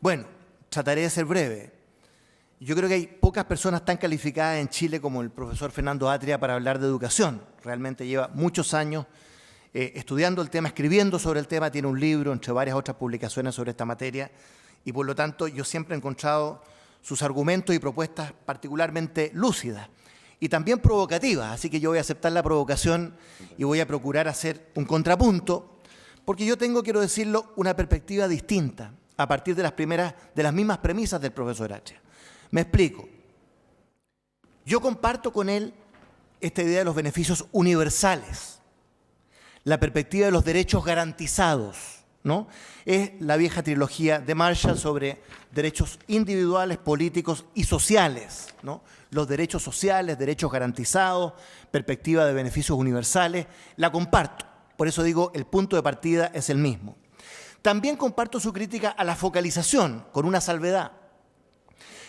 Bueno, trataré de ser breve. Yo creo que hay pocas personas tan calificadas en Chile como el profesor Fernando Atria para hablar de educación. Realmente lleva muchos años estudiando el tema, escribiendo sobre el tema, tiene un libro, entre varias otras publicaciones sobre esta materia, y por lo tanto yo siempre he encontrado sus argumentos y propuestas particularmente lúcidas y también provocativas, así que yo voy a aceptar la provocación y voy a procurar hacer un contrapunto, porque yo tengo, quiero decirlo, una perspectiva distinta a partir de las mismas premisas del profesor Atria. Me explico. Yo comparto con él esta idea de los beneficios universales, la perspectiva de los derechos garantizados, ¿no? Es la vieja trilogía de Marshall sobre derechos individuales, políticos y sociales, ¿no? Los derechos sociales, derechos garantizados, perspectiva de beneficios universales, la comparto. Por eso digo, el punto de partida es el mismo. También comparto su crítica a la focalización, con una salvedad,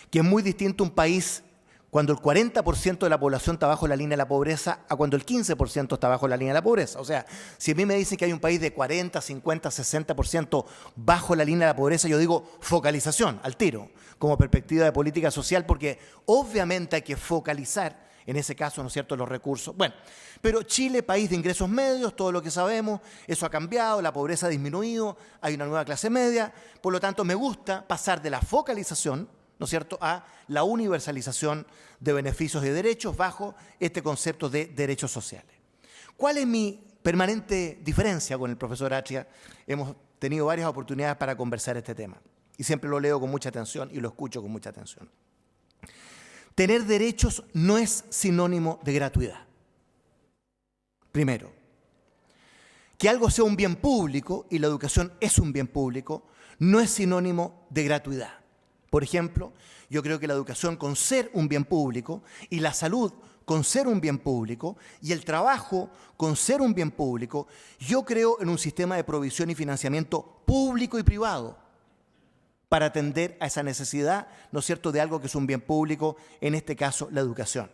que es muy distinto un país cuando el 40% de la población está bajo la línea de la pobreza a cuando el 15% está bajo la línea de la pobreza. O sea, si a mí me dicen que hay un país de 40, 50, 60% bajo la línea de la pobreza, yo digo focalización, al tiro, como perspectiva de política social, porque obviamente hay que focalizar, en ese caso, ¿no es cierto?, los recursos. Bueno, pero Chile, país de ingresos medios, todo lo que sabemos, eso ha cambiado, la pobreza ha disminuido, hay una nueva clase media, por lo tanto me gusta pasar de la focalización, ¿no es cierto?, a la universalización de beneficios y derechos bajo este concepto de derechos sociales. ¿Cuál es mi permanente diferencia con el profesor Atria? Hemos tenido varias oportunidades para conversar este tema y siempre lo leo con mucha atención y lo escucho con mucha atención. Tener derechos no es sinónimo de gratuidad. Primero, que algo sea un bien público, y la educación es un bien público, no es sinónimo de gratuidad. Por ejemplo, yo creo que la educación, con ser un bien público, y la salud con ser un bien público, y el trabajo con ser un bien público, yo creo en un sistema de provisión y financiamiento público y privado para atender a esa necesidad, ¿no es cierto?, de algo que es un bien público, en este caso la educación.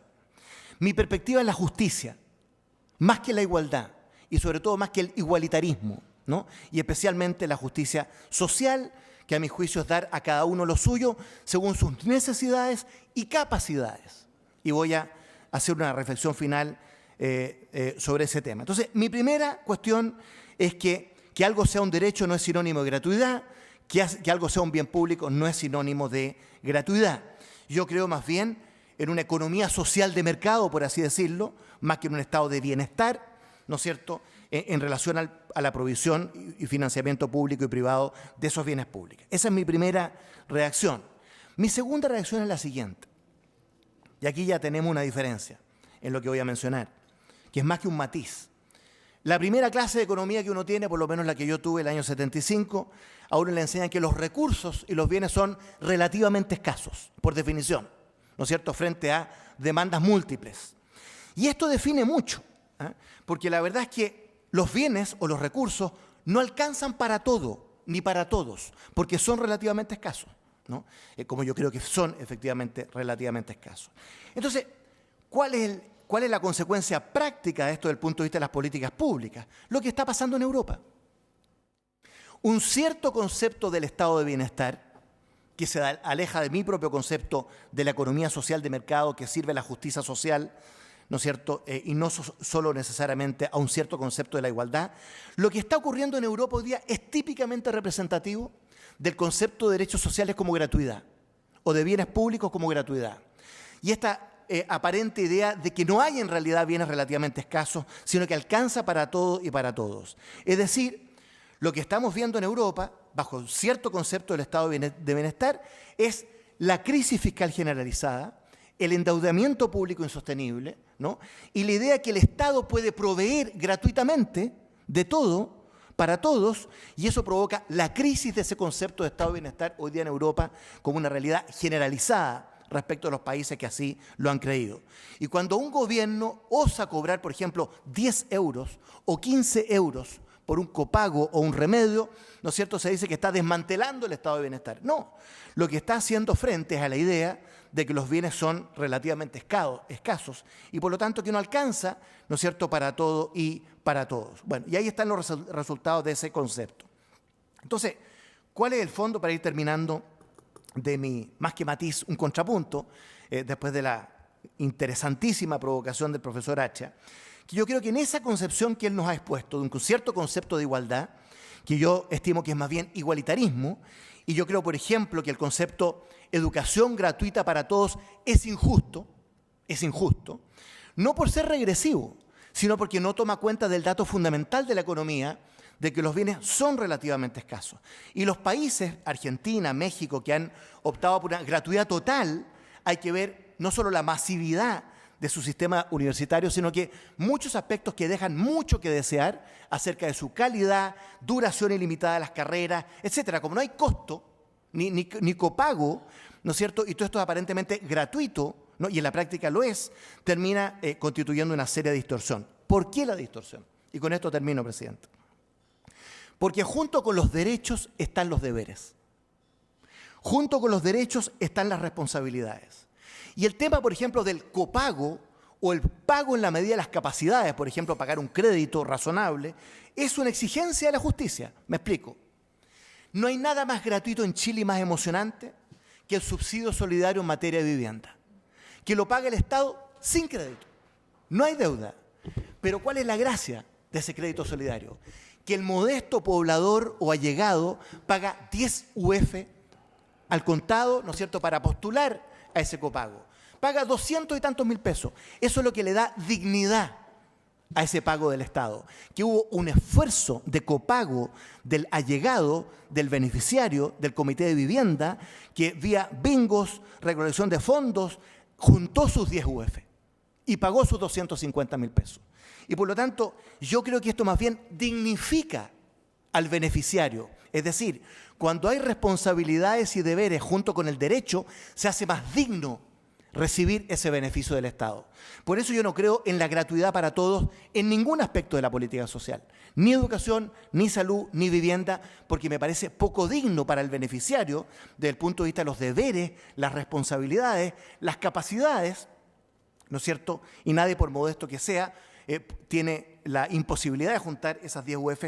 Mi perspectiva es la justicia, más que la igualdad, y sobre todo más que el igualitarismo, ¿no? Y especialmente la justicia social, que a mi juicio es dar a cada uno lo suyo según sus necesidades y capacidades. Y voy a hacer una reflexión final sobre ese tema. Entonces, mi primera cuestión es que algo sea un derecho no es sinónimo de gratuidad, que algo sea un bien público no es sinónimo de gratuidad. Yo creo más bien en una economía social de mercado, por así decirlo, más que en un estado de bienestar, ¿no es cierto?, en relación a la provisión y financiamiento público y privado de esos bienes públicos. Esa es mi primera reacción. Mi segunda reacción es la siguiente, y aquí ya tenemos una diferencia en lo que voy a mencionar, que es más que un matiz. La primera clase de economía que uno tiene, por lo menos la que yo tuve el año 75, a uno le enseñan que los recursos y los bienes son relativamente escasos, por definición, ¿no es cierto?, frente a demandas múltiples. Y esto define mucho, porque la verdad es que los bienes o los recursos no alcanzan para todo, ni para todos, porque son relativamente escasos, ¿no? Como yo creo que son efectivamente relativamente escasos. Entonces, ¿cuál es la consecuencia práctica de esto desde el punto de vista de las políticas públicas? Lo que está pasando en Europa. Un cierto concepto del estado de bienestar, que se aleja de mi propio concepto de la economía social de mercado que sirve a la justicia social, ¿no es cierto?, y no solo necesariamente a un cierto concepto de la igualdad. Lo que está ocurriendo en Europa hoy día es típicamente representativo del concepto de derechos sociales como gratuidad o de bienes públicos como gratuidad. Y esta aparente idea de que no hay en realidad bienes relativamente escasos, sino que alcanza para todo y para todos. Es decir, lo que estamos viendo en Europa, bajo un cierto concepto del estado de bienestar, es la crisis fiscal generalizada, el endeudamiento público insostenible, ¿no?, y la idea que el Estado puede proveer gratuitamente de todo, para todos, y eso provoca la crisis de ese concepto de estado de bienestar hoy día en Europa como una realidad generalizada respecto a los países que así lo han creído. Y cuando un gobierno osa cobrar, por ejemplo, 10 euros o 15 euros por un copago o un remedio, ¿no es cierto?, se dice que está desmantelando el estado de bienestar. No, lo que está haciendo frente es a la idea de que los bienes son relativamente escasos y por lo tanto que no alcanza, ¿no es cierto?, para todo y para todos. Bueno, y ahí están los resultados de ese concepto. Entonces, ¿Cuál es el fondo, para ir terminando, de mi, más que matiz, un contrapunto, después de la interesantísima provocación del profesor Hacha? Que yo creo que en esa concepción que él nos ha expuesto, de un cierto concepto de igualdad, que yo estimo que es más bien igualitarismo, y yo creo, por ejemplo, que el concepto educación gratuita para todos es injusto, no por ser regresivo, sino porque no toma cuenta del dato fundamental de la economía, de que los bienes son relativamente escasos. Y los países, Argentina, México, que han optado por una gratuidad total, hay que ver no solo la masividad de su sistema universitario, sino que muchos aspectos que dejan mucho que desear acerca de su calidad, duración ilimitada de las carreras, etcétera. Como no hay costo, ni copago, ¿no es cierto? Y todo esto es aparentemente gratuito, ¿no? Y en la práctica lo es, termina constituyendo una seria distorsión. ¿Por qué la distorsión? Y con esto termino, presidente. Porque junto con los derechos están los deberes. Junto con los derechos están las responsabilidades. Y el tema, por ejemplo, del copago o el pago en la medida de las capacidades, por ejemplo, pagar un crédito razonable, es una exigencia de la justicia. Me explico. No hay nada más gratuito en Chile y más emocionante que el subsidio solidario en materia de vivienda, que lo paga el Estado sin crédito. No hay deuda. Pero ¿cuál es la gracia de ese crédito solidario? Que el modesto poblador o allegado paga 10 UF al contado, ¿no es cierto?, para postular a ese copago. Paga 200 y tantos mil pesos. Eso es lo que le da dignidad a ese pago del Estado. Que hubo un esfuerzo de copago del allegado, del beneficiario, del comité de vivienda, que vía bingos, recolección de fondos, juntó sus 10 UF y pagó sus 250 mil pesos. Y por lo tanto, yo creo que esto más bien dignifica al beneficiario. Es decir, cuando hay responsabilidades y deberes junto con el derecho, se hace más digno recibir ese beneficio del Estado. Por eso yo no creo en la gratuidad para todos en ningún aspecto de la política social. Ni educación, ni salud, ni vivienda, porque me parece poco digno para el beneficiario desde el punto de vista de los deberes, las responsabilidades, las capacidades, ¿no es cierto? Y nadie, por modesto que sea, tiene la imposibilidad de juntar esas 10 UF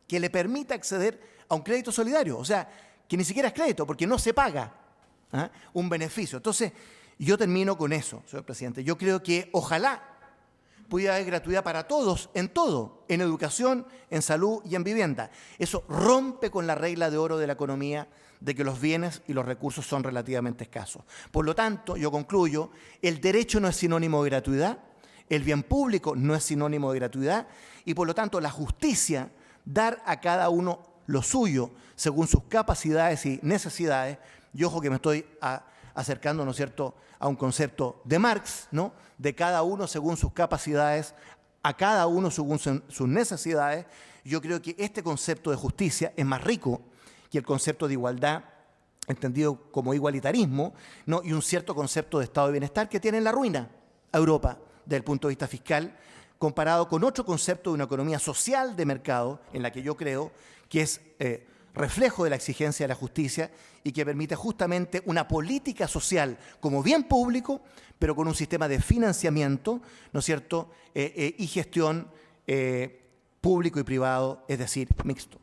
que le permita acceder a un crédito solidario. O sea, que ni siquiera es crédito, porque no se paga un beneficio. Entonces, yo termino con eso, señor presidente. Yo creo que ojalá pudiera haber gratuidad para todos, en todo, en educación, en salud y en vivienda. Eso rompe con la regla de oro de la economía de que los bienes y los recursos son relativamente escasos. Por lo tanto, yo concluyo, el derecho no es sinónimo de gratuidad, el bien público no es sinónimo de gratuidad y por lo tanto la justicia, dar a cada uno lo suyo según sus capacidades y necesidades, y ojo que me estoy acercando, ¿no es cierto?, a un concepto de Marx, ¿no?, de cada uno según sus capacidades, a cada uno según sus necesidades. Yo creo que este concepto de justicia es más rico que el concepto de igualdad, entendido como igualitarismo, ¿no?, y un cierto concepto de estado de bienestar que tiene en la ruina a Europa desde el punto de vista fiscal, comparado con otro concepto de una economía social de mercado, en la que yo creo que es reflejo de la exigencia de la justicia y que permite justamente una política social como bien público, pero con un sistema de financiamiento, ¿no es cierto?, y gestión público y privado, es decir, mixto.